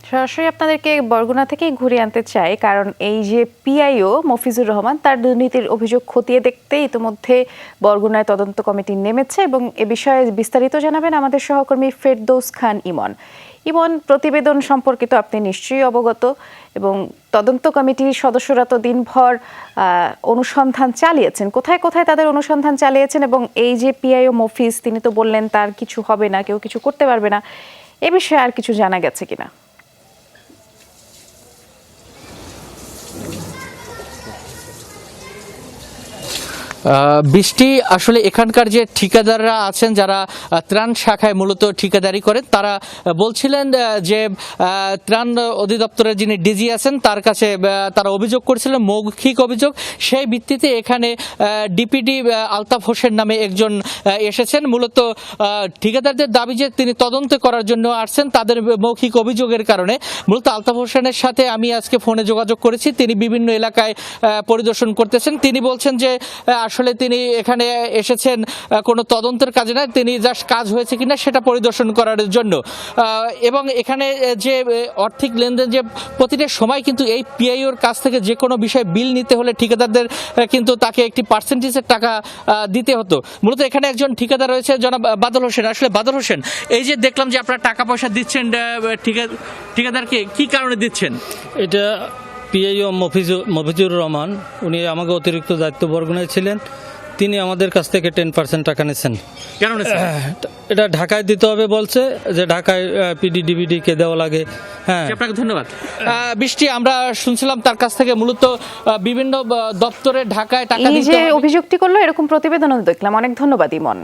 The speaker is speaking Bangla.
সরাসরি আপনাদেরকে বরগুনা থেকেই ঘুরিয়ে আনতে চাই, কারণ এই যে পিআইও মফিজুর রহমান তার দুর্নীতির অভিযোগ খতিয়ে দেখতে ইতিমধ্যে বরগুনায় তদন্ত কমিটি নেমেছে এবং এ বিষয়ে বিস্তারিত জানাবেন আমাদের সহকর্মী ফেরদৌস খান ইমন। ইমন, প্রতিবেদন সম্পর্কিত আপনি নিশ্চয়ই অবগত এবং তদন্ত কমিটির সদস্যরা তো দিনভর অনুসন্ধান চালিয়েছেন। কোথায় কোথায় তাদের অনুসন্ধান চালিয়েছেন এবং এই যে পিআইও মফিজ, তিনি তো বললেন তার কিছু হবে না, কেউ কিছু করতে পারবে না, এ বিষয়ে আর কিছু জানা গেছে কিনা? বৃষ্টি, আসলে এখানকার যে ঠিকাদাররা আছেন যারা ত্রাণ শাখায় মূলত ঠিকাদারি করেন, তারা বলছিলেন যে ত্রাণ অধিদপ্তরের যিনি ডিজি আছেন তার কাছে তারা অভিযোগ করেছিলেন, মৌখিক অভিযোগ। সেই ভিত্তিতে এখানে ডিপিডি আলতাফ হোসেন নামে একজন এসেছেন। মূলত ঠিকাদারদের দাবি যে তিনি তদন্ত করার জন্য আসছেন তাদের মৌখিক অভিযোগের কারণে। মূলত আলতাফ হোসেনের সাথে আমি আজকে ফোনে যোগাযোগ করেছি, তিনি বিভিন্ন এলাকায় পরিদর্শন করতেছেন। তিনি বলছেন যে আসলে তিনি এখানে এসেছেন কোনো তদন্তের কাজে না, তিনি জাস্ট কাজ হয়েছে কিনা সেটা পরিদর্শন করার জন্য। এবং এখানে যে আর্থিক লেনদেন, যে প্রতিটা সময় কিন্তু এই পিআইওর কাছ থেকে যে কোনো বিষয়ে বিল নিতে হলে ঠিকাদারদের কিন্তু তাকে একটি পার্সেন্টেজের টাকা দিতে হতো। মূলত এখানে একজন ঠিকাদার রয়েছে, জনাব বাদল হোসেন। আসলে বাদল হোসেন, এই যে দেখলাম যে আপনারা টাকা পয়সা দিচ্ছেন ঠিকাদারকে, কি কারণে দিচ্ছেন? এটা পিআইও মফিজুর রহমান, উনি আমাকে অতিরিক্ত দায়িত্ব বরগুনায় ছিলেন, তিনি আমাদের কাছ থেকে 10% টাকা নিয়েছেন। কেন? এটা ঢাকায় দিতে হবে বলছে, যে ঢাকায় পিডিডিবিডি কে দেওয়া লাগে। হ্যাঁ, আপনাকে ধন্যবাদ। বৃষ্টি, আমরা শুনছিলাম তার কাছ থেকে মূলত বিভিন্ন দপ্তরে ঢাকায় টাকা দিতে হবে। এই যে অভিযোগটি করলো, এরকম প্রতিবেদনও দেখলাম। অনেক ধন্যবাদ ইমন।